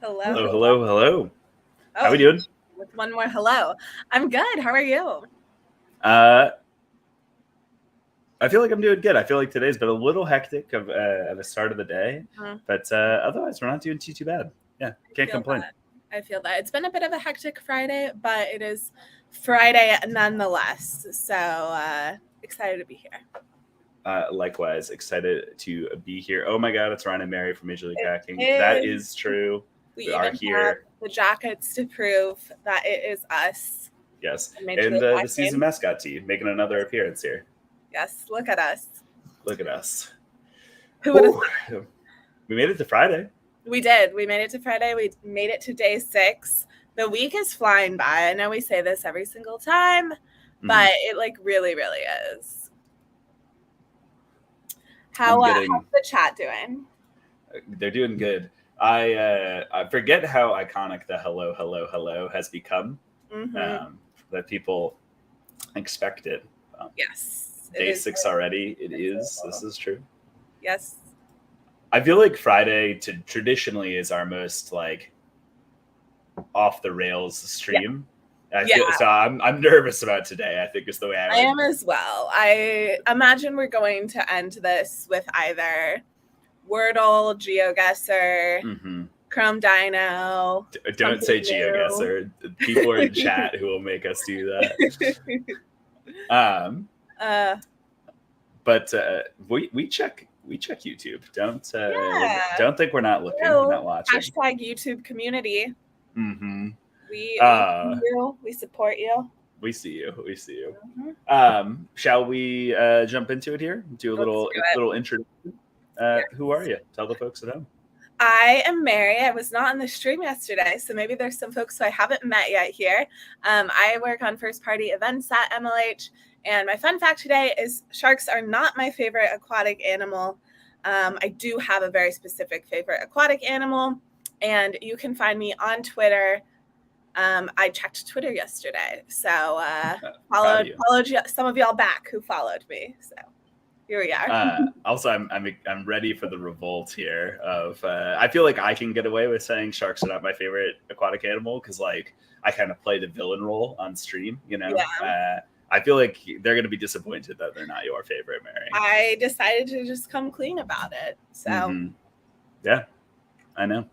Hello, hello. How we doing? With one more hello. I'm good. How are you? I feel like I'm doing good. I feel like today's been a little hectic of the start of the day, but otherwise we're not doing too bad. Yeah, can't complain. I feel that. It's been a bit of a hectic Friday, but it is Friday nonetheless. So excited to be here. Likewise, excited to be here. Oh my God, it's Ryan and Mary from Major League Hacking. That is true. We are here. The jackets to prove that it is us. Yes, and the season mascot team making another appearance here. Yes, look at us. Look at us. Who would have? We made it to Friday. We did. We made it to Friday. We made it to day 6. The week is flying by. I know we say this every single time, but it like really, really is. How's the chat doing? They're doing good. I forget how iconic the hello has become. That people expect it. Yes. Day 6 already. It is. This is true. Yes. I feel like Friday traditionally is our most like off the rails stream. So I'm nervous about today. I think is the way I am as well. I imagine we're going to end this with either Wordle, GeoGuessr, Chrome Dino. Don't say GeoGuessr. People are in chat who will make us do that. But we check YouTube. Don't think we're not looking. We're not watching. Hashtag YouTube community. We support you. We see you. Shall we jump into it here? Do a little introduction. Who are you? Tell the folks at home. I am Mary. I was not on the stream yesterday, so maybe there's some folks who I haven't met yet here. I work on first-party events at MLH, and my fun fact today is sharks are not my favorite aquatic animal. I do have a very specific favorite aquatic animal, and you can find me on Twitter. I checked Twitter yesterday, so followed some of y'all back who followed me. So here we are. Also, I'm ready for the revolt here. I feel like I can get away with saying sharks are not my favorite aquatic animal because like I kind of play the villain role on stream. You know, I feel like they're going to be disappointed that they're not your favorite, Mary. I decided to just come clean about it. So yeah, I know.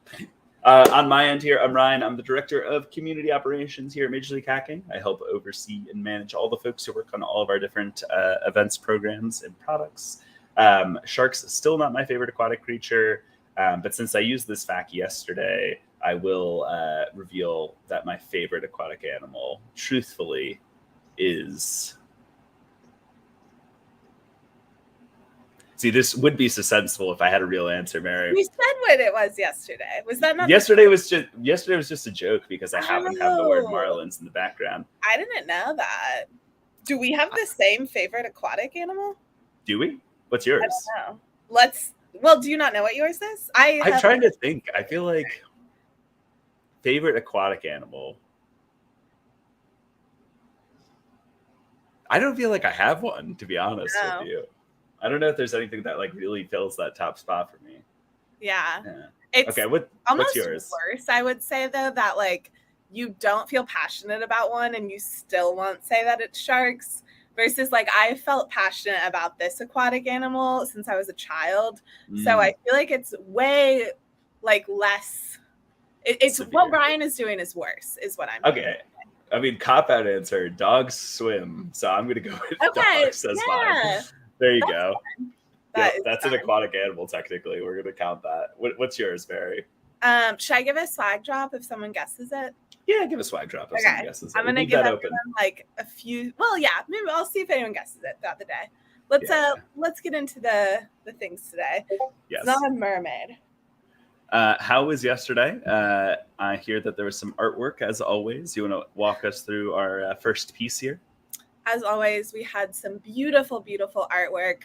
On my end here, I'm Ryan. I'm the Director of Community Operations here at Major League Hacking. I help oversee and manage all the folks who work on all of our different events, programs, and products. Sharks still not my favorite aquatic creature, but since I used this fact yesterday, I will reveal that my favorite aquatic animal, truthfully, is... See, this would be suspenseful if I had a real answer, Mary. We said what it was yesterday. Was that not yesterday? Was just a joke because I happen to have the word marlins in the background. I didn't know that. Do we have the same favorite aquatic animal? Do we? What's yours? I don't know. Well, do you not know what yours is? I'm trying to think. I feel like favorite aquatic animal. I don't feel like I have one, to be honest with you. I don't know if there's anything that like really fills that top spot for me. Yeah. It's okay. What's yours? Worse, I would say though that like you don't feel passionate about one and you still won't say that it's sharks. Versus like I felt passionate about this aquatic animal since I was a child, so I feel like it's way like less. It's severe. What Brian is doing is worse, is what I'm. Okay. I mean, cop out answer. Dogs swim, so I'm gonna go with dogs as mine. There you go. That's an aquatic animal, technically. We're going to count that. What's yours, Mary? Should I give a swag drop if someone guesses it? Yeah, give a swag drop if someone guesses it. I'm going to give everyone like a few. Well, yeah, maybe I'll see if anyone guesses it throughout the day. Let's get into the things today. Yes. It's not a mermaid. How was yesterday? I hear that there was some artwork, as always. You want to walk us through our first piece here? As always, we had some beautiful, beautiful artwork.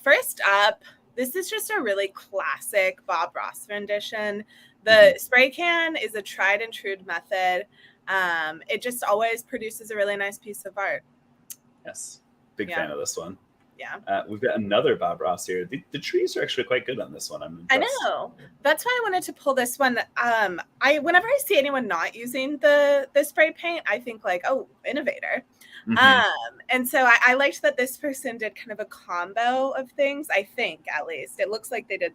First up, this is just a really classic Bob Ross rendition. The spray can is a tried and true method. It just always produces a really nice piece of art. Yes, big fan of this one. Yeah. We've got another Bob Ross here. The trees are actually quite good on this one. I know. That's why I wanted to pull this one. Whenever I see anyone not using the spray paint, I think like, oh, innovator. Mhm. And so I liked that this person did kind of a combo of things. I think, at least it looks like they did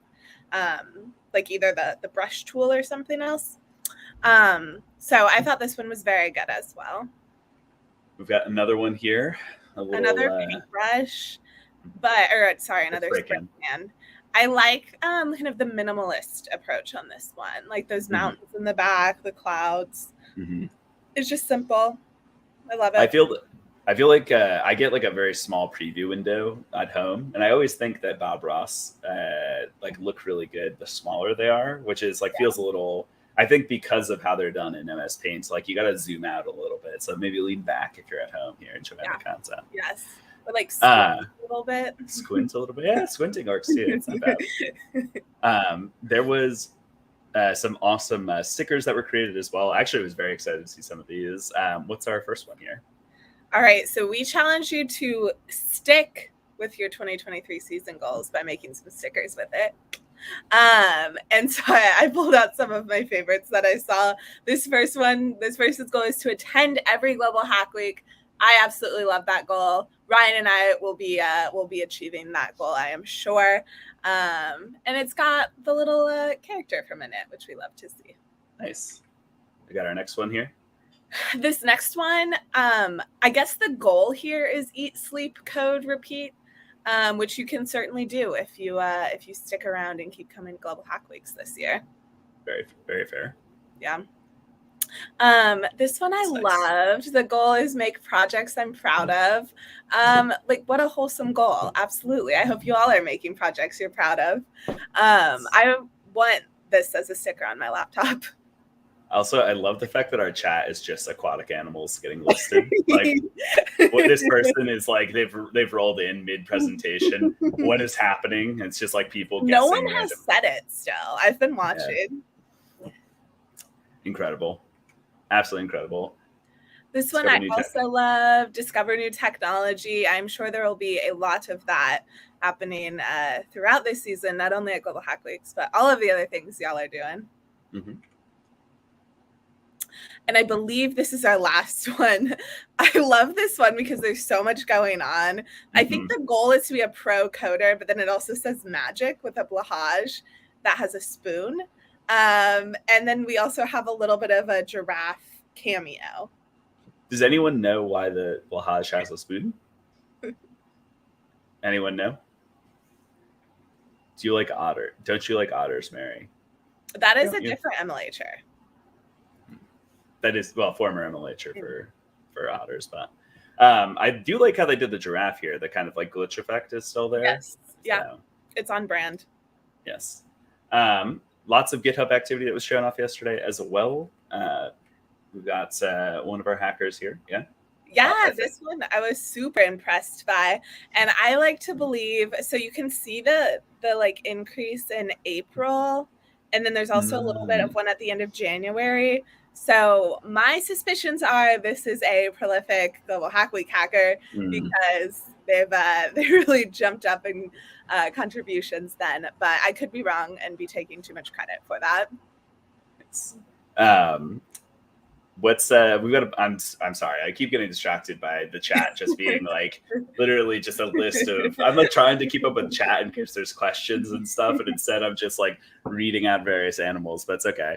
like either the brush tool or something else. So I thought this one was very good as well. We've got another one here. A little Another paintbrush, another spray break-in. can. I like kind of the minimalist approach on this one, like those mountains in the back, the clouds. Mm-hmm. It's just simple. I love it. I feel like I get like a very small preview window at home, and I always think that Bob Ross like look really good the smaller they are, which is like feels a little. I think because of how they're done in MS Paint, like you got to zoom out a little bit. So maybe lean back if you're at home here and check out the content. Yes, but like squint a little bit. Squint a little bit. Yeah, squinting works too. It's not bad. There was some awesome stickers that were created as well. Actually, I was very excited to see some of these. What's our first one here? All right, so we challenge you to stick with your 2023 season goals by making some stickers with it. And so I pulled out some of my favorites that I saw. This person's goal is to attend every Global Hack Week. I absolutely love that goal. Ryan and I will be achieving that goal, I am sure. And it's got the little character from in it, which we love to see. Nice. We got our next one here. This next one, I guess the goal here is eat, sleep, code, repeat. Which you can certainly do if you stick around and keep coming to Global Hack Weeks this year. Very, very fair. Yeah. This one I loved. The goal is make projects I'm proud of. Like what a wholesome goal. Absolutely. I hope you all are making projects you're proud of. I want this as a sticker on my laptop. Also, I love the fact that our chat is just aquatic animals getting listed. Like, what this person is like, they've rolled in mid-presentation. What is happening? It's just like people guessing. No one has said it still. I've been watching. Yeah. Incredible. Absolutely incredible. This one I also love. Discover new technology. I'm sure there will be a lot of that happening throughout this season, not only at Global Hack Weeks, but all of the other things y'all are doing. Mm-hmm. And I believe this is our last one. I love this one because there's so much going on. Mm-hmm. I think the goal is to be a pro coder, but then it also says magic with a blahage that has a spoon. And then we also have a little bit of a giraffe cameo. Does anyone know why the blahage has a spoon? Anyone know? Do you like otter? Don't you like otters, Mary? That is a different MLHer. That is, well, former MLHer for otters, but I do like how they did the giraffe here. The kind of like glitch effect is still there. Yes, yeah, it's on brand. Yes, lots of GitHub activity that was shown off yesterday as well. We've got one of our hackers here. Yeah, this one I was super impressed by, and I like to believe. So you can see the like increase in April, and then there's also a little bit of one at the end of January. So my suspicions are this is a prolific Global Hack Week hacker because they really jumped up in contributions then. But I could be wrong and be taking too much credit for that. What's we've got? I'm sorry. I keep getting distracted by the chat just being like literally just a list of. I'm like trying to keep up with chat in case there's questions and stuff, and instead I'm just like reading out various animals. But it's okay.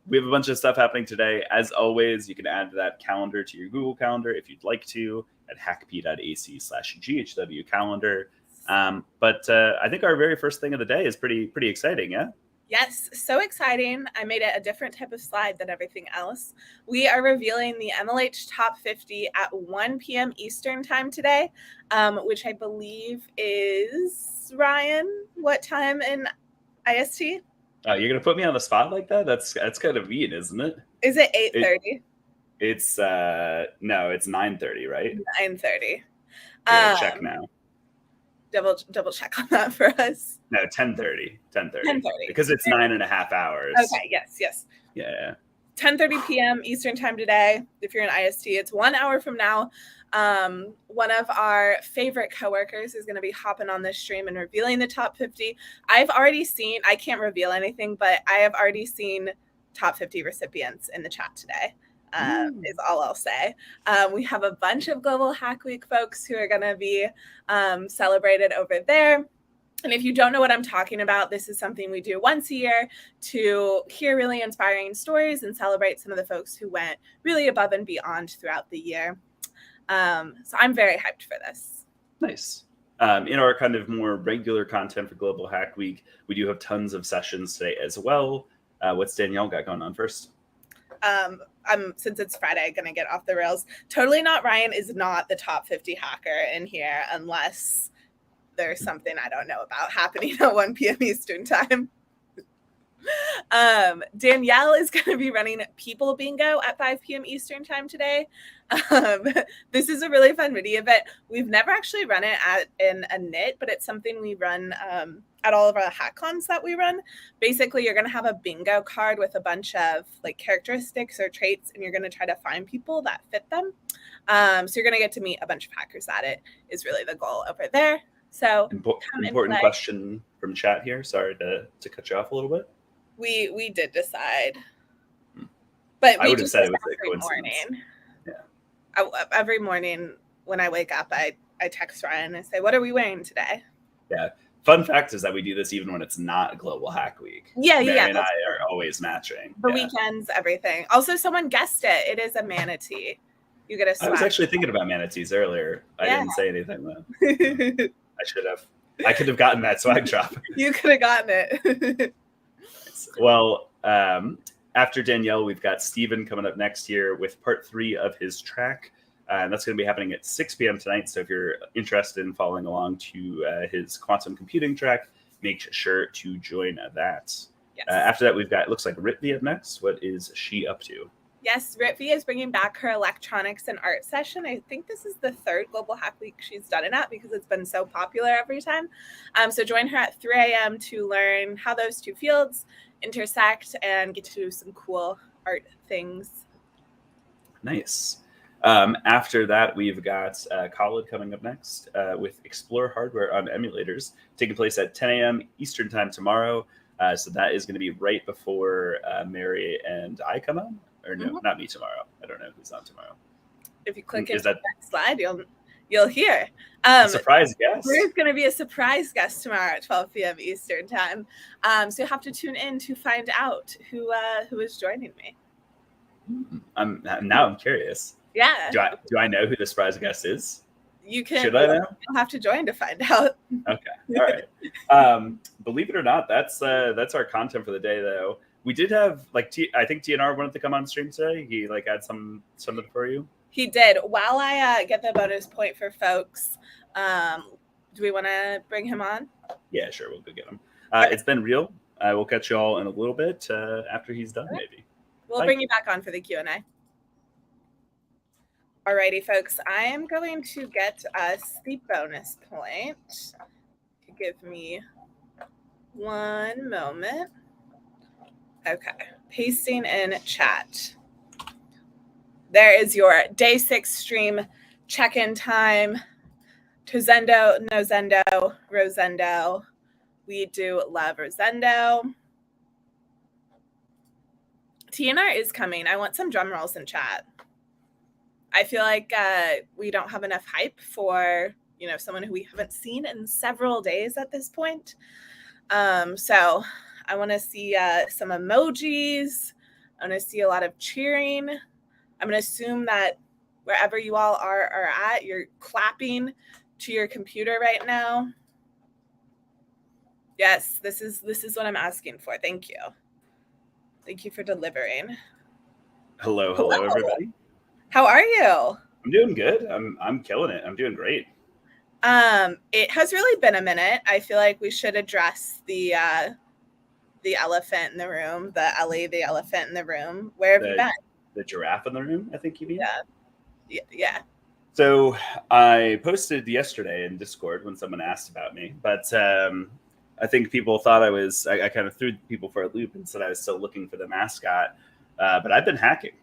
We have a bunch of stuff happening today. As always, you can add that calendar to your Google Calendar if you'd like to at hackp.ac/GHW calendar. But I think our very first thing of the day is pretty exciting, yeah? Yes, so exciting. I made it a different type of slide than everything else. We are revealing the MLH Top 50 at 1 p.m. Eastern time today, which I believe is, Ryan, what time in IST? You're going to put me on the spot like that? That's kind of mean, isn't it? Is it 8:30? It's no, it's 9:30, right? 9:30. Check now. Double check on that for us. No, 10:30. 10:30. Because it's 9.5 hours. Okay, yes. Yeah. 10:30 p.m. Eastern time today. If you're in IST, it's 1 hour from now. One of our favorite coworkers is going to be hopping on this stream and revealing the top 50. I've already seen, I can't reveal anything, but I have already seen top 50 recipients in the chat today. is all I'll say. We have a bunch of Global Hack Week folks who are going to be celebrated over there. And if you don't know what I'm talking about, this is something we do once a year to hear really inspiring stories and celebrate some of the folks who went really above and beyond throughout the year. So I'm very hyped for this. Nice. In our kind of more regular content for Global Hack Week, we do have tons of sessions today as well. What's Danielle got going on first? I'm, since it's Friday, going to get off the rails. Totally Not Ryan is not the top 50 hacker in here unless there's something I don't know about happening at 1 p.m. Eastern time. Danielle is going to be running People Bingo at 5 p.m. Eastern time today. This is a really fun mini event. We've never actually run it in a knit, but it's something we run at all of our hackons that we run. Basically, you're going to have a bingo card with a bunch of like characteristics or traits, and you're going to try to find people that fit them. So you're going to get to meet a bunch of hackers at it is really the goal over there. So important question from chat here. Sorry to cut you off a little bit. We did decide, but I would have said it was a coincidence. Morning. Yeah. Every morning when I wake up, I text Ryan and I say, "What are we wearing today?" Yeah. Fun fact is that we do this even when it's not Global Hack Week. Yeah. Mary and I are always matching. The weekends, everying. Also, someone guessed it. It is a manatee. You get a swag. I was actually thinking about manatees earlier. I didn't say anything though. I should have. I could have gotten that swag drop. You could have gotten it. Well, after Danielle, we've got Steven coming up next year with part 3 of his track. And that's going to be happening at 6 p.m. tonight. So if you're interested in following along to his quantum computing track, make sure to join that. Yes. After that, we've got, it looks like Ritvi up next. What is she up to? Yes, Ritvi is bringing back her electronics and art session. I think this is the 3rd Global Hack Week she's done it at because it's been so popular every time. So join her at 3 a.m. to learn how those two fields intersect and get to do some cool art things. Nice. After that, we've got Khalid coming up next with Explore Hardware on Emulators, taking place at 10 a.m. Eastern time tomorrow. So that is going to be right before Mary and I come on. Or no, not me tomorrow. I don't know who's on tomorrow. If you click into that slide, you'll hear. Surprise guest. There's going to be a surprise guest tomorrow at 12 p.m. Eastern time. So you have to tune in to find out who is joining me. I'm curious. Yeah. Do I know who the surprise guest is? You can. Should I know? You'll have to join to find out. Okay. All right. Believe it or not, that's our content for the day, though. We did have I think TNR wanted to come on stream today. He had something for you. He did. While I get the bonus point for folks, do we want to bring him on? Yeah, sure. We'll go get him. It's been real. We'll catch you all in a little bit after he's done, maybe. We'll bring you back on for the Q&A. Alrighty, folks. I am going to get us the bonus point. Give me one moment. Okay, pasting in chat. There is your day 6 stream check-in time. Tozendo, Nozendo, Rosendo. We do love Rosendo. TNR is coming. I want some drum rolls in chat. I feel like we don't have enough hype for someone who we haven't seen in several days at this point. So I want to see some emojis. I want to see a lot of cheering. I'm going to assume that wherever you all are at, you're clapping to your computer right now. Yes, this is what I'm asking for. Thank you. Thank you for delivering. Hello, everybody. How are you? I'm doing good. I'm killing it. I'm doing great. It has really been a minute. I feel like we should address the elephant in the room, the elephant in the room. Where have you been? The giraffe in the room, I think you mean? Yeah. So I posted yesterday in Discord when someone asked about me, but I think people thought I kind of threw people for a loop and said I was still looking for the mascot. But I've been hacking.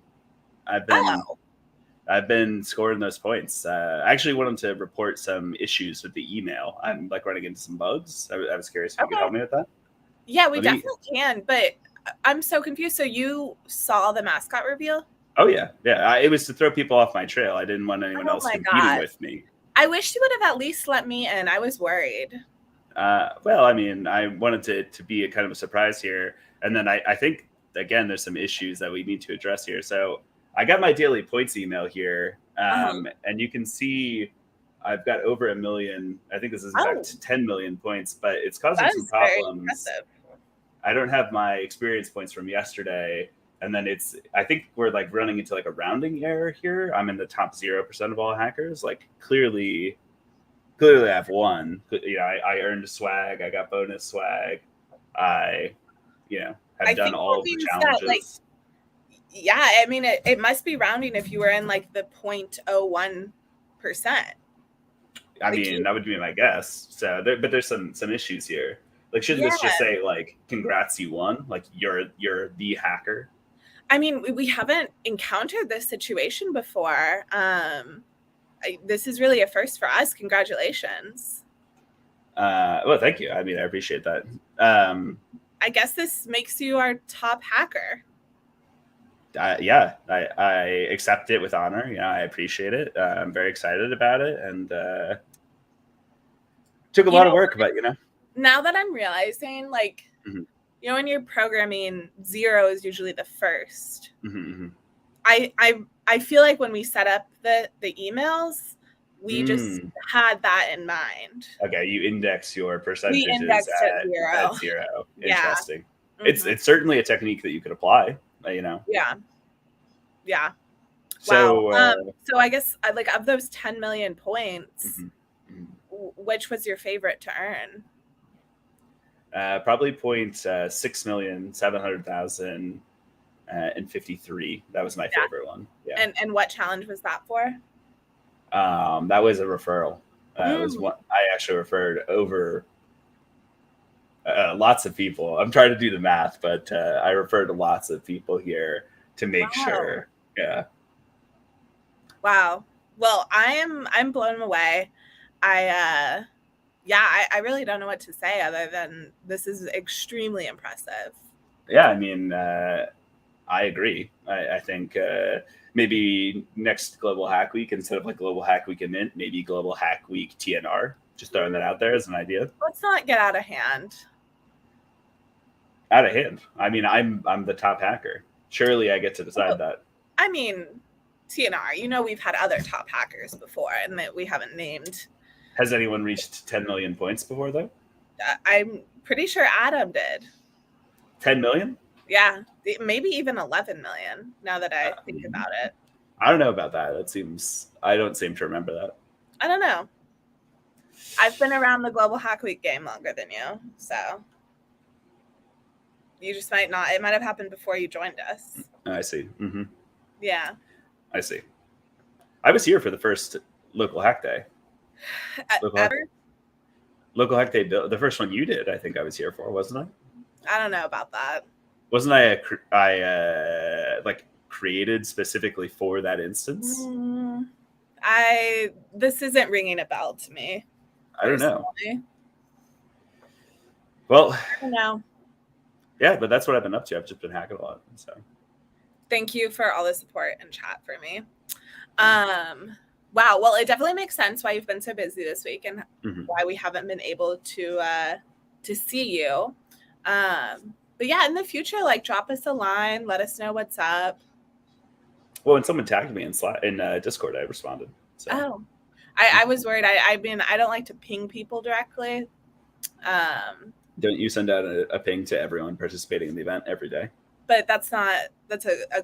I've been scoring those points. I actually wanted to report some issues with the email. I'm running into some bugs. I was curious if you could help me with that. Yeah, we definitely can, but I'm so confused. So you saw the mascot reveal? Oh yeah. It was to throw people off my trail. I didn't want anyone else my competing God. with me. I wish you would have at least let me in. I was worried. Well, I mean, I wanted to be a kind of a surprise here, and then I think again there's some issues that we need to address here. So I got my daily points email here, and you can see I've got over 1 million. I think this is in fact 10 million points, but it's causing That some is very problems. impressive. I don't have my experience points from yesterday, and then I think we're like running into like a rounding error here. I'm in the top 0% of all hackers. Like clearly I've won. You know, I earned swag. I got bonus swag. I, have done all of the challenges. Yeah, I mean, it must be rounding if you were in like the 0.01%. I mean, that would be my guess. So, but there's some issues here. Like, shouldn't this just say like, "Congrats, you won"? Like, you're the hacker. I mean, we haven't encountered this situation before. This is really a first for us. Congratulations. Well, thank you. I mean, I appreciate that. I guess this makes you our top hacker. Yeah, I accept it with honor. You know, I appreciate it. I'm very excited about it, and took a lot of work, but now that I'm realizing, like, when you're programming, 0 is usually the first. I feel like when we set up the emails, we just had that in mind. Okay, you index your percentages at 0. At 0. Interesting. Yeah. It's certainly a technique that you could apply. Yeah. Wow. So I guess like of those 10 million points, which was your favorite to earn? Probably 6,700,053. That was my favorite one. Yeah. And what challenge was that for? That was a referral. It was one I actually referred over lots of people. I'm trying to do the math, but I referred to lots of people here to make sure. Yeah. Wow. Well, I'm blown away. I really don't know what to say other than this is extremely impressive. Yeah, I mean, I agree. I think maybe next Global Hack Week, instead of like Global Hack Week in Mint, maybe Global Hack Week TNR. Just throwing that out there as an idea. Let's not get out of hand. Out of hand. I mean, I'm the top hacker. Surely I get to decide that. I mean, TNR, we've had other top hackers before and that we haven't named. Has anyone reached 10 million points before, though? I'm pretty sure Adam did. 10 million? Yeah, maybe even 11 million, now that I think about it. I don't know about that. I don't seem to remember that. I don't know. I've been around the Global Hack Week game longer than you, so you just might not. It might have happened before you joined us. I see. Mm-hmm. Yeah. I see. I was here for the first Local Hack Day. Local Hack Day, the first one you did, I think I was here for, wasn't I? I don't know about that. Wasn't I created specifically for that instance? This isn't ringing a bell to me. I don't know. Well, I don't know. Yeah, but that's what I've been up to. I've just been hacking a lot. So thank you for all the support and chat for me. Wow. Well, it definitely makes sense why you've been so busy this week and why we haven't been able to see you. But yeah, in the future, like drop us a line, let us know what's up. Well, when someone tagged me in Discord, I responded. So. Oh, I was worried. I mean, I don't like to ping people directly. Don't you send out a ping to everyone participating in the event every day? But that's a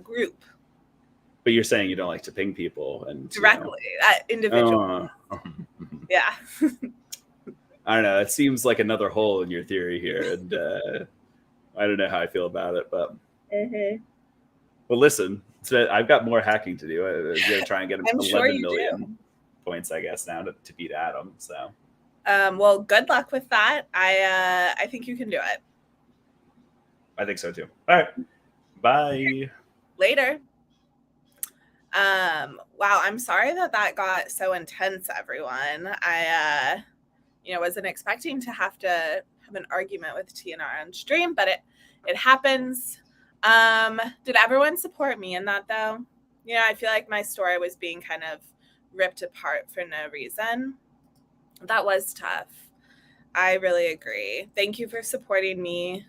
group. But you're saying you don't like to ping people and directly, individual. Yeah. I don't know. It seems like another hole in your theory here, and I don't know how I feel about it. But well, listen. So I've got more hacking to do. I'm going to try and get 11 million points, I guess, now to beat Adam. So. Well, good luck with that. I think you can do it. I think so too. All right. Bye. Later. Wow, I'm sorry that got so intense, everyone. I wasn't expecting to have an argument with TNR on stream, but it happens. Did everyone support me in that though? I feel like my story was being kind of ripped apart for no reason. That was tough. I really agree. Thank you for supporting me.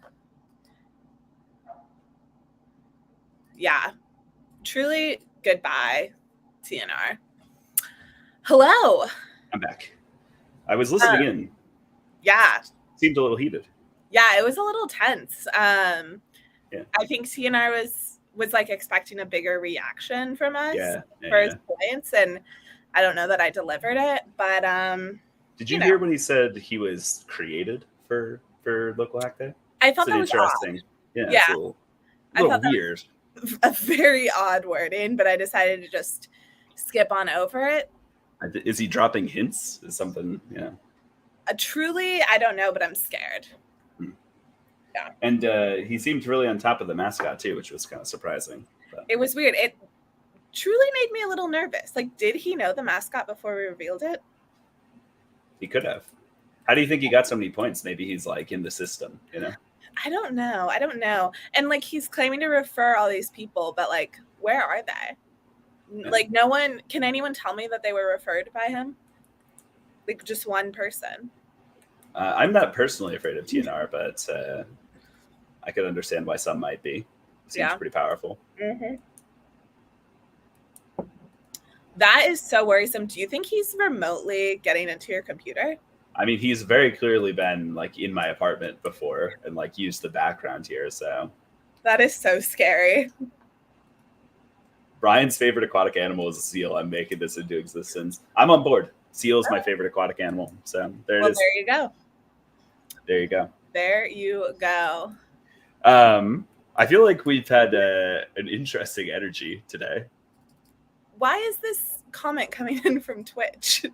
Yeah, truly goodbye, TNR. Hello. I'm back. I was listening in. Yeah. Seemed a little heated. Yeah, it was a little tense. Yeah. I think TNR was like expecting a bigger reaction from us for his points, and I don't know that I delivered it, but did you hear when he said he was created for Local Hack Day? I thought that was interesting. Odd. Yeah, it's a little weird. A very odd wording, but I decided to just skip on over it. Is he dropping hints? Is something, Truly, I don't know, but I'm scared. Yeah. And he seemed really on top of the mascot too, which was kind of surprising. But. It was weird. It truly made me a little nervous. Like, did he know the mascot before we revealed it? He could have. How do you think he got so many points? Maybe he's like in the system, I don't know. And like, he's claiming to refer all these people, but like, where are they? Yeah. Like, no one, can anyone tell me that they were referred by him? Like, just one person. I'm not personally afraid of TNR, but I could understand why some might be. It seems pretty powerful. Mm-hmm. That is so worrisome. Do you think he's remotely getting into your computer? I mean, he's very clearly been like in my apartment before and like used the background here. So that is so scary. Brian's favorite aquatic animal is a seal. I'm making this into existence. I'm on board. Seal is my favorite aquatic animal. So there it is. There you go. There you go. There you go. I feel like we've had an interesting energy today. Why is this comment coming in from Twitch?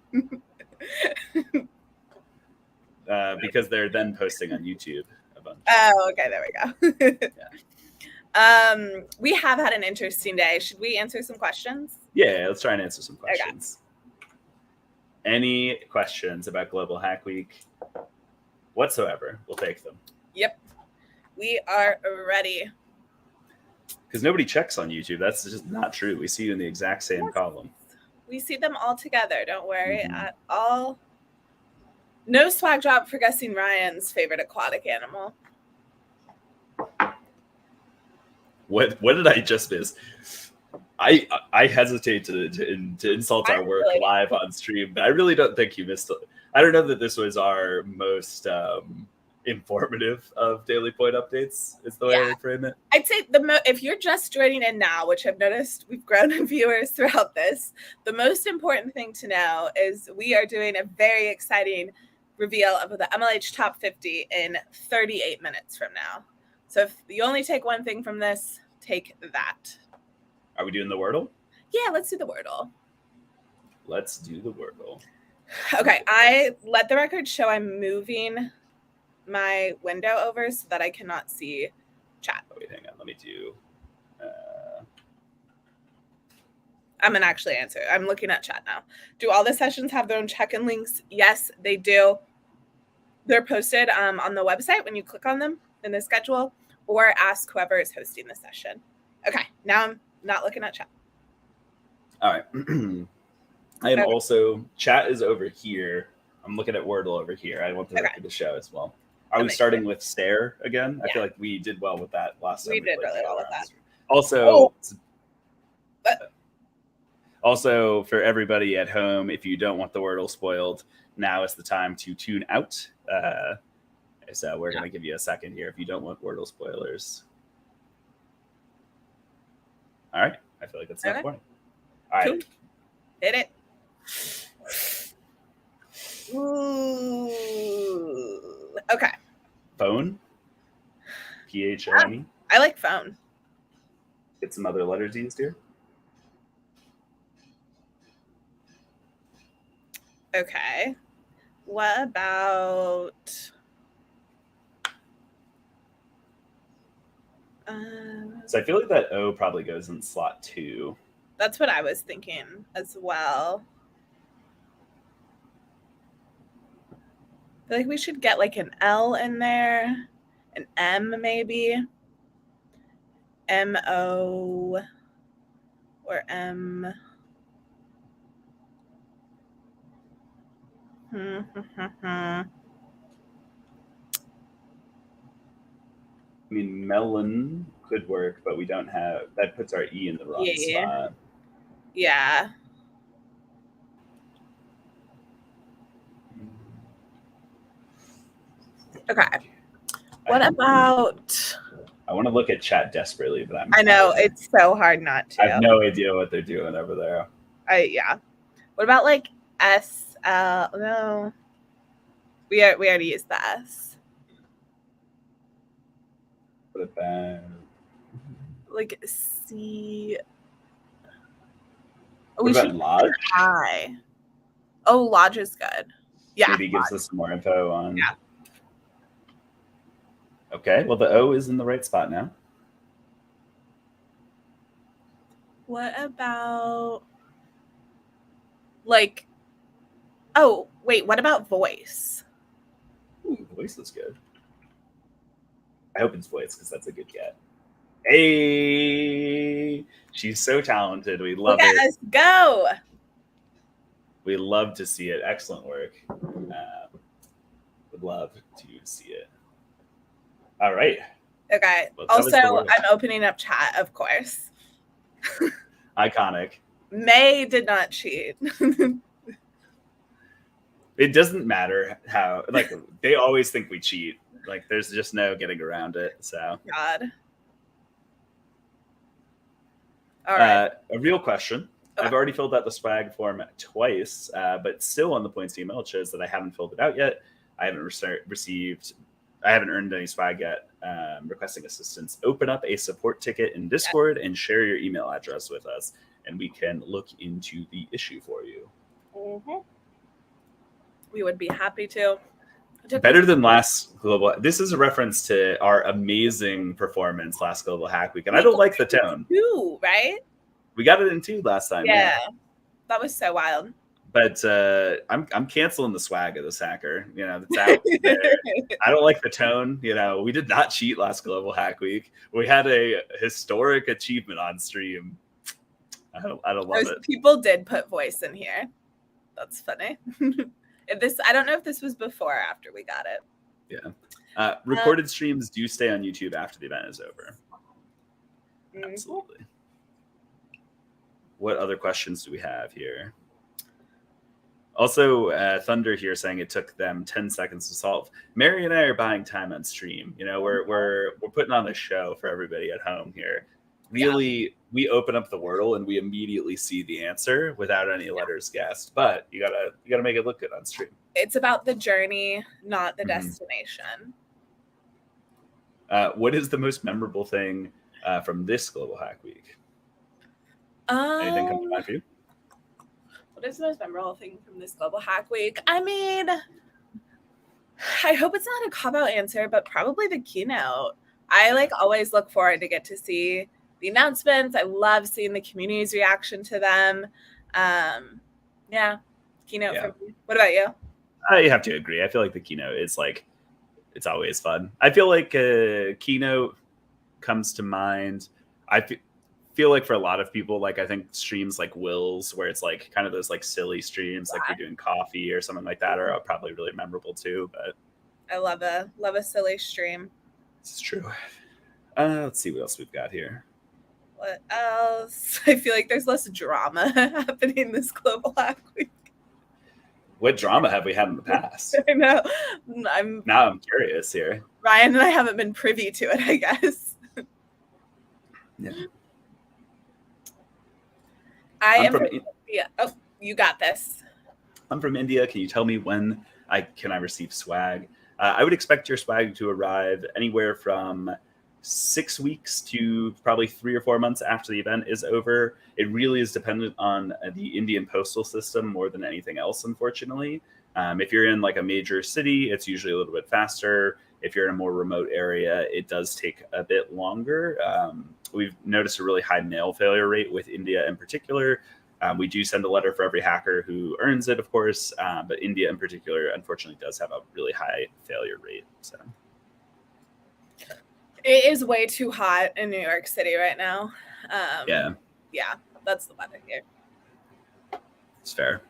Because they're then posting on YouTube a bunch. Oh, okay, there we go. Yeah. We have had an interesting day. Should we answer some questions? Yeah, let's try and answer some questions. Okay. Any questions about Global Hack Week whatsoever? We'll take them. Yep. We are ready. Because nobody checks on YouTube. That's just not true. We see you in the exact same column. We see them all together. Don't worry at all. No swag drop for guessing Ryan's favorite aquatic animal. What did I just miss? I hesitate to insult our work live on stream, but I really don't think you missed it. I don't know that this was our most informative of Daily Point updates is the way I would frame it. I'd say if you're just joining in now, which I've noticed we've grown in viewers throughout this, the most important thing to know is we are doing a very exciting reveal of the MLH Top 50 in 38 minutes from now. So if you only take one thing from this, take that. Are we doing the Wordle? Yeah, let's do the Wordle. Let's do the Wordle. Okay, I let the record show I'm moving my window over so that I cannot see chat. Oh, wait, hang on. Let me do. I'm going to actually answer. I'm looking at chat now. Do all the sessions have their own check-in links? Yes, they do. They're posted on the website when you click on them in the schedule, or ask whoever is hosting the session. Okay, now I'm not looking at chat. All right. I am also, chat is over here. I'm looking at Wordle over here. I want the record to show as well. Are we starting with stare again? Yeah. I feel like we did well with that last time. We did really well with that. Also, for everybody at home, if you don't want the Wordle spoiled, now is the time to tune out. So we're going to give you a second here if you don't want Wordle spoilers. All right. I feel like that's enough warning. All right. Cool. Hit it. Ooh. Okay. Phone. PHONE. I like phone. Get some other letters used here. Okay. What about so I feel like that O probably goes in slot 2. That's what I was thinking as well. I feel like we should get like an L in there, an M maybe. MO. or M. I mean, melon could work, but we don't have that. Puts our E in the wrong Yeah. spot. Yeah. Okay. What about? I want to look at chat desperately, but I know it's so hard not to. I have no idea what they're doing over there. Yeah. What about like S? No. We already used the S. What about Like C? What about Lodge? I. Oh, Lodge is good. Yeah. Maybe gives us some more info on. Yeah. Okay. Well, the O is in the right spot now. What about like? Oh, wait. What about voice? Ooh, voice is good. I hope it's voice because that's a good get. Hey, she's so talented. We love it. Let's go. We love to see it. Excellent work. Would love to see it. All right. Okay. Well, also, I'm opening up chat, of course. Iconic. May did not cheat. It doesn't matter how, like, they always think we cheat. Like, there's just no getting around it. So, God. All right. A real question. Okay. I've already filled out the swag form twice, but still on the points email, it shows that I haven't filled it out yet. I haven't I haven't earned any swag yet. Requesting assistance. Open up a support ticket in Discord and share your email address with us, and we can look into the issue for you. Mm-hmm. We would be happy to. Better than last Global. This is a reference to our amazing performance last Global Hack Week, and I don't like the tone. 2, right? We got it in 2 last time. Yeah. That was so wild. But I'm canceling the swag of this hacker. You know, that's out there. I don't like the tone. You know, we did not cheat last Global Hack Week. We had a historic achievement on stream. I don't love it. People did put voice in here. That's funny. I don't know if this was before or after we got it. Yeah. Recorded streams do stay on YouTube after the event is over. Absolutely. What other questions do we have here? Also, Thunder here saying it took them 10 seconds to solve. Mary and I are buying time on stream. You know, we're putting on a show for everybody at home here. Really, we open up the Wordle and we immediately see the answer without any letters guessed. But you gotta make it look good on stream. It's about the journey, not the destination. What is the most memorable thing from this Global Hack Week? Anything come to mind for you? What is the most memorable thing from this Global Hack Week? I mean, I hope it's not a cop-out answer, but probably the keynote. I always look forward to get to see the announcements. I love seeing the community's reaction to them. Keynote for me. What about you? I have to agree. I feel like the keynote is it's always fun. I feel like a keynote comes to mind. I feel like for a lot of people, I think streams like Will's, where it's kind of those silly streams, like you're doing coffee or something like that, are probably really memorable too. But I love a silly stream. This is true. Let's see what else we've got here. What else? I feel like there's less drama happening this Global Hack Week. What drama have we had in the past? I know. Now I'm curious here. Ryan and I haven't been privy to it, I guess. Yeah. I'm from India. Oh, you got this. I'm from India. Can you tell me when I receive swag? I would expect your swag to arrive anywhere from 6 weeks to probably 3 or 4 months after the event is over. It really is dependent on the Indian postal system more than anything else, unfortunately. If you're in a major city, it's usually a little bit faster. If you're in a more remote area, it does take a bit longer. We've noticed a really high mail failure rate with India in particular. We do send a letter for every hacker who earns it, of course, but India in particular, unfortunately, does have a really high failure rate. So it is way too hot in New York City right now. Yeah. that's the weather here. It's fair.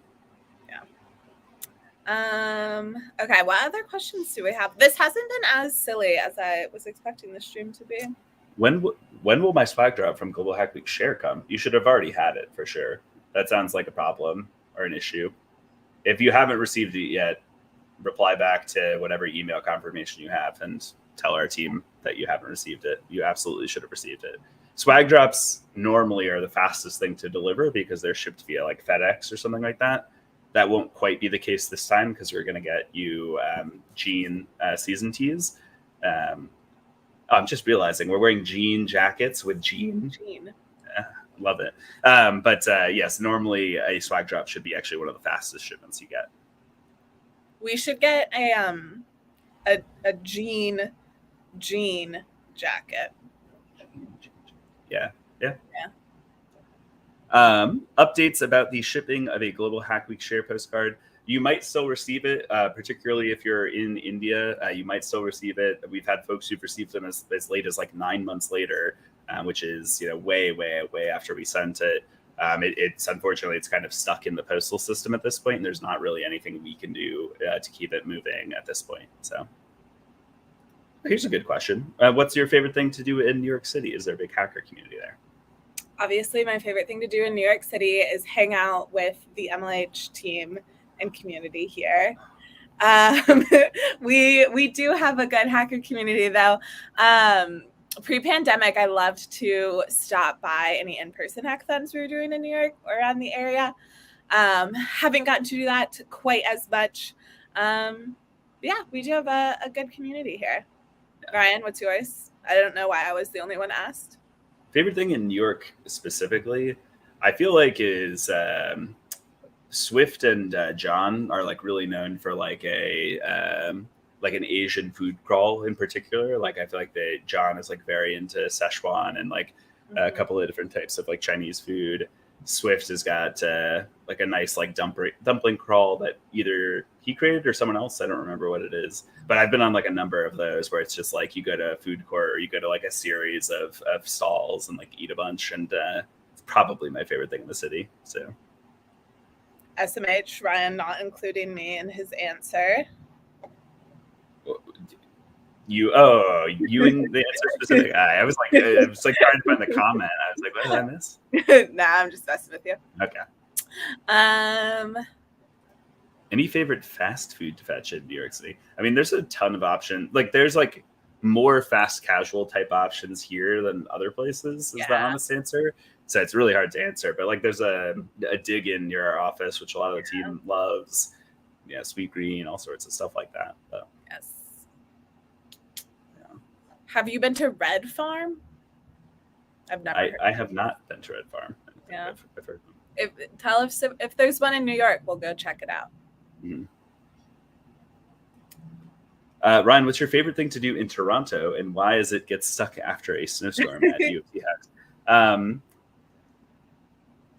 Okay, what other questions do we have? This hasn't been as silly as I was expecting the stream to be. When will my swag drop from Global Hack Week share come? You should have already had it for sure. That sounds like a problem or an issue. If you haven't received it yet, reply back to whatever email confirmation you have and tell our team that you haven't received it. You absolutely should have received it. Swag drops normally are the fastest thing to deliver because they're shipped via like FedEx or something like that. That won't quite be the case this time because we're going to get you jean season tees. I'm just realizing we're wearing jean jackets with jean. Love it. But yes, normally a swag drop should be actually one of the fastest shipments you get. We should get a jean jacket. Yeah. Updates about the shipping of a Global Hack Week share postcard. You might still receive it, particularly if you're in India. You might still receive it. We've had folks who've received them as late as like 9 months later, which is way after we sent it. It's unfortunately it's kind of stuck in the postal system at this point, and there's not really anything we can do to keep it moving at this point. So here's a good question: what's your favorite thing to do in New York City? Is there a big hacker community there? Obviously, my favorite thing to do in New York City is hang out with the MLH team and community here. We do have a good hacker community, though. Pre-pandemic, I loved to stop by any in-person hackathons we were doing in New York or around the area. Haven't gotten to do that quite as much. Yeah, we do have a good community here. Ryan, what's yours? I don't know why I was the only one asked. Favorite thing in New York specifically, I feel like is Swift and John are like really known for like an Asian food crawl in particular. Like I feel like John is like very into Szechuan and like a couple of different types of like Chinese food. Swift has got like a nice like dumpling crawl that either he created or someone else. I don't remember what it is, but I've been on like a number of those where it's just like you go to a food court or you go to like a series of stalls and like eat a bunch, and it's probably my favorite thing in the city. So SMH, Ryan not including me in his answer. You in the answer specific. I was like trying to find the comment. I was like, what did I miss? Nah, I'm just messing with you. Okay. Any favorite fast food to fetch in New York City? I mean, there's a ton of options. Like there's like more fast casual type options here than other places is the honest answer. So it's really hard to answer. But like there's a dig in near our office, which a lot of the team loves. Yeah, Sweet Green, all sorts of stuff like that. But. Yes. Have you been to Red Farm? I've never. I have not been to Red Farm. Yeah. I've heard them. If there's one in New York, we'll go check it out. Mm-hmm. Ryan, what's your favorite thing to do in Toronto, and why is it get stuck after a snowstorm at U of T Hacks?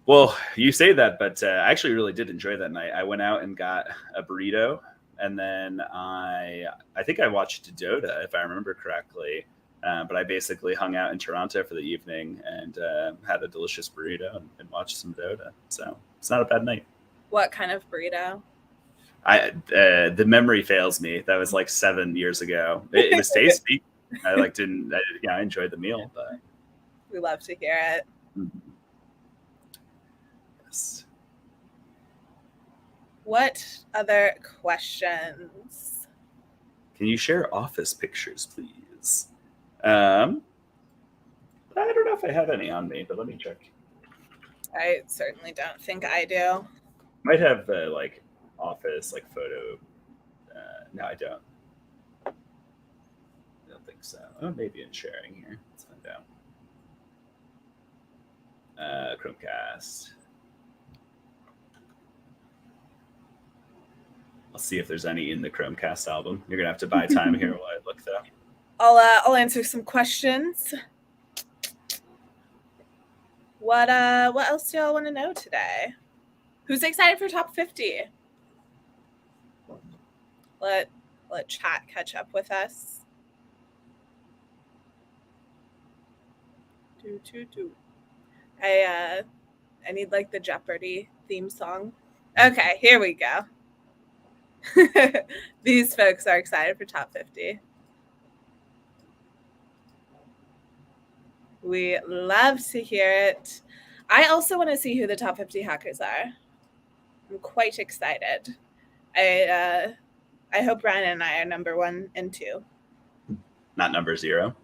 Well, you say that, but I actually really did enjoy that night. I went out and got a burrito, and then I think I watched Dota, if I remember correctly. But I basically hung out in Toronto for the evening and had a delicious burrito and watched some Dota. So it's not a bad night. What kind of burrito? The memory fails me. That was like 7 years ago. It was tasty. I enjoyed the meal, but we love to hear it. Mm-hmm. Yes. What other questions? Can you share office pictures, please? I don't know if I have any on me, but let me check. I certainly don't think I do. Might have like office like photo. No, I don't. I don't think so. Oh, maybe in sharing here. Let's find out. Chromecast. I'll see if there's any in the Chromecast album. You're gonna have to buy time here while I look though. I'll answer some questions. What else do y'all want to know today? Who's excited for top 50? Let chat catch up with us. I need like the Jeopardy theme song. Okay, here we go. These folks are excited for top 50. We love to hear it. I also want to see who the top 50 hackers are. I'm quite excited. I hope Ryan and I are number 1 and 2. Not number 0.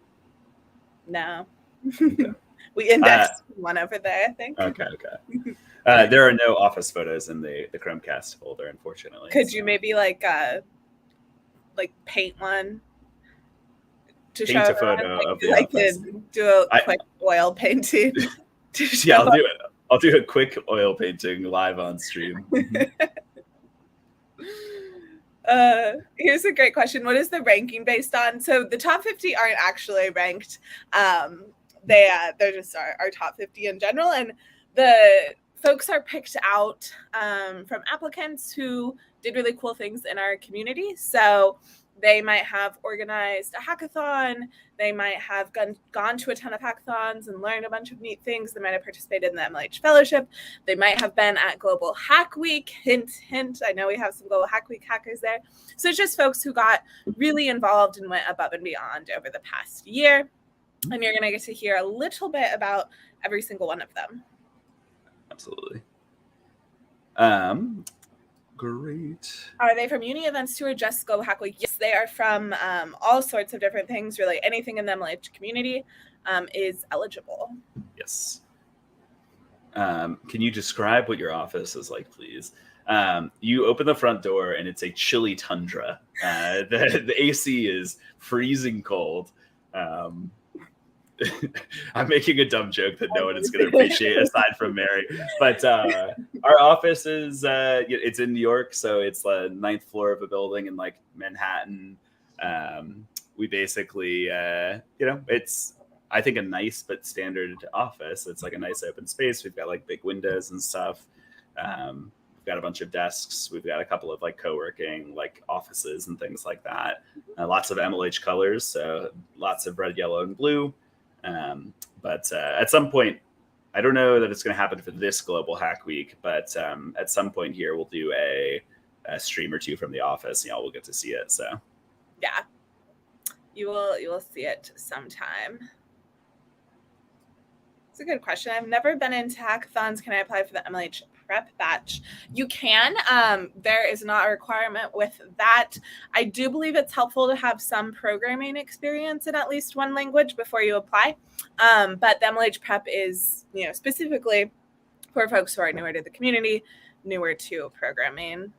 No. Okay. We indexed 1 over there, I think. Okay. There are no office photos in the Chromecast folder, unfortunately. Could you maybe like paint one to Paint show a photo of the I office? could do a quick oil painting. Yeah, I'll do it. I'll do a quick oil painting live on stream. Here's a great question. What is the ranking based on? So the top 50 aren't actually ranked. They're just our top 50 in general. And the folks are picked out from applicants who did really cool things in our community. So they might have organized a hackathon. They might have gone to a ton of hackathons and learned a bunch of neat things. They might have participated in the MLH Fellowship. They might have been at Global Hack Week. Hint, hint. I know we have some Global Hack Week hackers there. So it's just folks who got really involved and went above and beyond over the past year. And you're going to get to hear a little bit about every single one of them. Absolutely. Great. Are they from uni events too, or just Global Hack Week? Yes, they are from all sorts of different things. Really, anything in the MLH community is eligible. Yes. Can you describe what your office is like, please? You open the front door and it's a chilly tundra. The AC is freezing cold. I'm making a dumb joke that no one is going to appreciate aside from Mary. But our office is, it's in New York. So it's the 9th floor of a building in like Manhattan. We basically, it's, I think, a nice but standard office. It's like a nice open space. We've got like big windows and stuff. We've got a bunch of desks. We've got a couple of like co-working like offices and things like that. Lots of MLH colors. So lots of red, yellow, and blue. But at some point, I don't know that it's going to happen for this Global Hack Week, but at some point here, we'll do a stream or two from the office. Y'all will get to see it. So yeah, you will see it sometime. It's a good question. I've never been into hackathons. Can I apply for the MLH prep batch? You can. There is not a requirement with that. I do believe it's helpful to have some programming experience in at least one language before you apply. But the MLH prep is, specifically for folks who are newer to the community, newer to programming.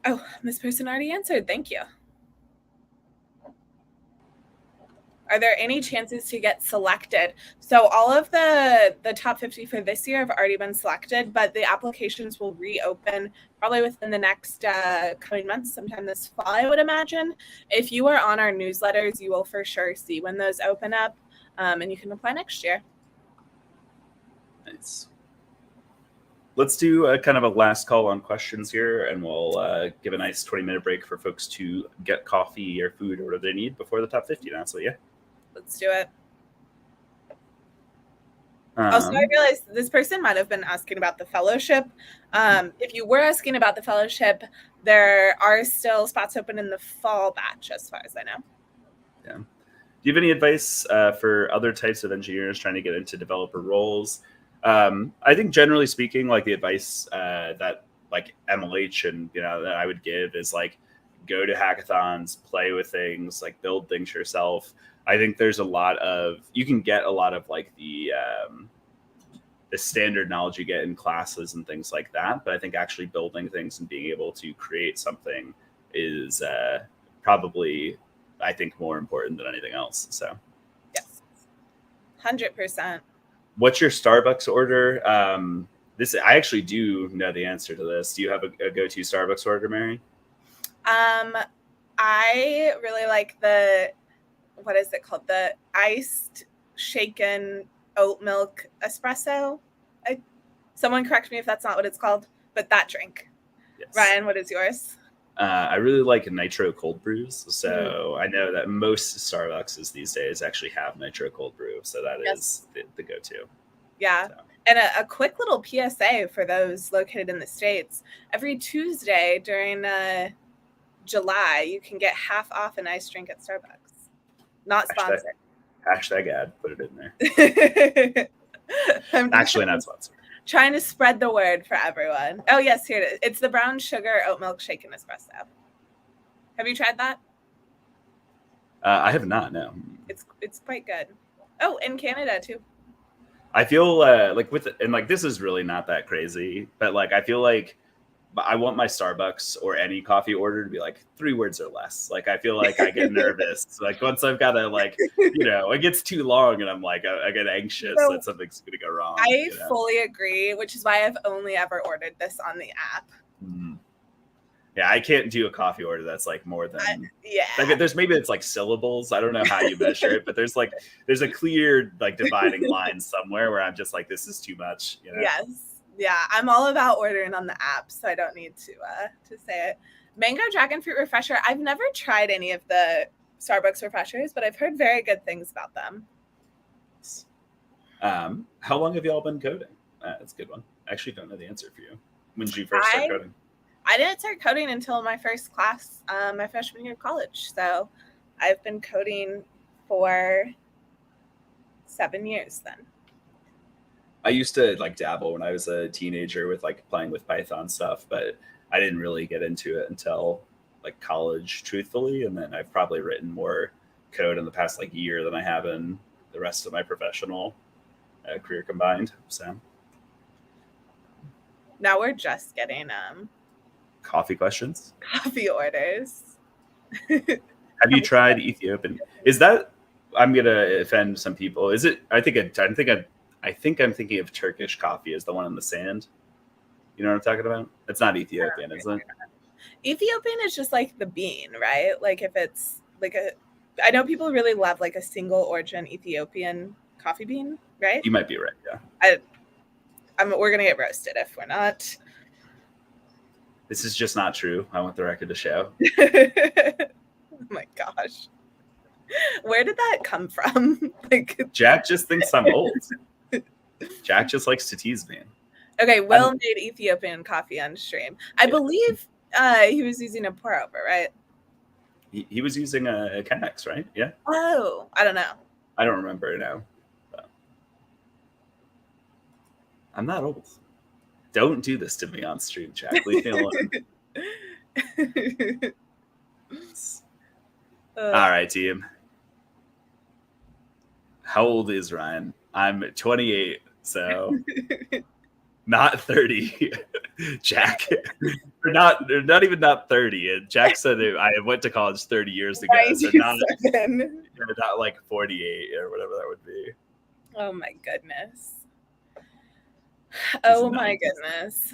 Oh, this person already answered. Thank you. Are there any chances to get selected? So all of the top 50 for this year have already been selected, but the applications will reopen probably within the next coming months, sometime this fall, I would imagine. If you are on our newsletters, you will for sure see when those open up, and you can apply next year. Nice. Let's do a kind of a last call on questions here, and we'll give a nice 20-minute break for folks to get coffee or food or whatever they need before the top 50 now. So yeah. Let's do it. Also, I realized this person might have been asking about the fellowship. If you were asking about the fellowship, there are still spots open in the fall batch, as far as I know. Yeah. Do you have any advice for other types of engineers trying to get into developer roles? I think generally speaking, like the advice that like MLH and that I would give is like go to hackathons, play with things, like build things yourself. I think there's you can get a lot of like the standard knowledge you get in classes and things like that. But I think actually building things and being able to create something is probably, I think, more important than anything else. So, yes, 100%. What's your Starbucks order? I actually do know the answer to this. Do you have a go-to Starbucks order, Mary? I really like what is it called? The iced shaken oat milk espresso. Someone correct me if that's not what it's called, but that drink. Yes. Ryan, what is yours? I really like nitro cold brews. So I know that most Starbucks these days actually have nitro cold brew. So that is the go-to. Yeah. So. And a quick little PSA for those located in the States. Every Tuesday during July, you can get half off an iced drink at Starbucks. Not sponsored. Hashtag ad, put it in there. Actually not sponsored. Trying to spread the word for everyone. Oh, yes, here it is. It's the brown sugar oat milk shaken espresso. Have you tried that? I have not, no. It's quite good. Oh, in Canada, too. I feel like this is really not that crazy, but like I feel like I want my Starbucks or any coffee order to be like 3 words or less. Like I feel like I get nervous. Like once I've got to it gets too long and I'm like I get anxious that something's gonna go wrong. I fully agree, which is why I've only ever ordered this on the app. Mm-hmm. Yeah, I can't do a coffee order that's like more than there's maybe it's like syllables. I don't know how you measure it, but there's a clear like dividing line somewhere where I'm just like, this is too much. Yes. Yeah, I'm all about ordering on the app, so I don't need to say it. Mango Dragon Fruit Refresher. I've never tried any of the Starbucks refreshers, but I've heard very good things about them. How long have y'all been coding? That's a good one. I actually don't know the answer for you. When did you first start coding? I didn't start coding until my first class, my freshman year of college. So I've been coding for 7 years then. I used to like dabble when I was a teenager with like playing with Python stuff, but I didn't really get into it until like college, truthfully. And then I've probably written more code in the past like year than I have in the rest of my professional career combined. So now we're just getting coffee questions, coffee orders. Have you tried Ethiopian? Is that, I'm gonna offend some people. Is it? I think I'm thinking of Turkish coffee as the one in the sand. You know what I'm talking about? It's not Ethiopian, is it? Ethiopian is just like the bean, right? Like if it's like I know people really love like a single origin Ethiopian coffee bean, right? You might be right. Yeah. We're gonna get roasted if we're not. This is just not true. I want the record to show. Oh my gosh. Where did that come from? Jack just thinks I'm old. Jack just likes to tease me. Okay, Will made Ethiopian coffee on stream. I believe he was using a pour over, right? He was using a Chemex, right? Yeah. Oh, I don't know. I don't remember now. But I'm not old. Don't do this to me on stream, Jack. Leave me alone. All right, team. How old is Ryan? I'm 28, so not 30. Jack, they're not even not 30. And Jack said I went to college 30 years ago, so not like 48 or whatever that would be. Oh my goodness. Oh my goodness.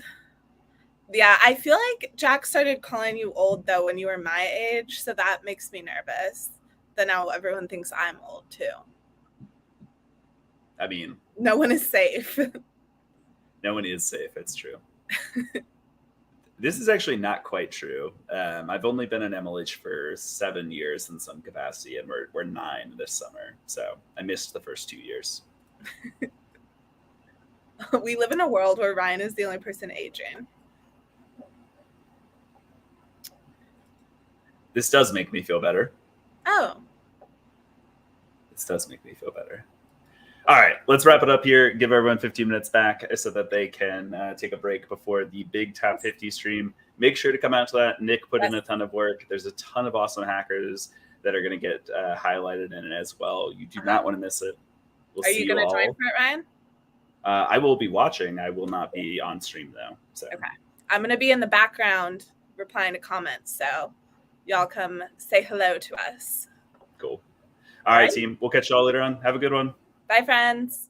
Yeah, I feel like Jack started calling you old though when you were my age, so that makes me nervous. That now everyone thinks I'm old too. I mean, no one is safe. No one is safe. It's true. This is actually not quite true. I've only been in MLH for 7 years in some capacity, and we're 9 this summer. So I missed the first 2 years. We live in a world where Ryan is the only person aging. This does make me feel better. Oh. This does make me feel better. All right, let's wrap it up here. Give everyone 15 minutes back so that they can take a break before the big top 50 stream. Make sure to come out to that. Nick put in a ton of work. There's a ton of awesome hackers that are going to get highlighted in it as well. You do not want to miss it. Are you going to join for it, Ryan? I will be watching. I will not be on stream, though. So. Okay. I'm going to be in the background replying to comments, so y'all come say hello to us. Cool. All right, team. We'll catch y'all later on. Have a good one. Bye, friends.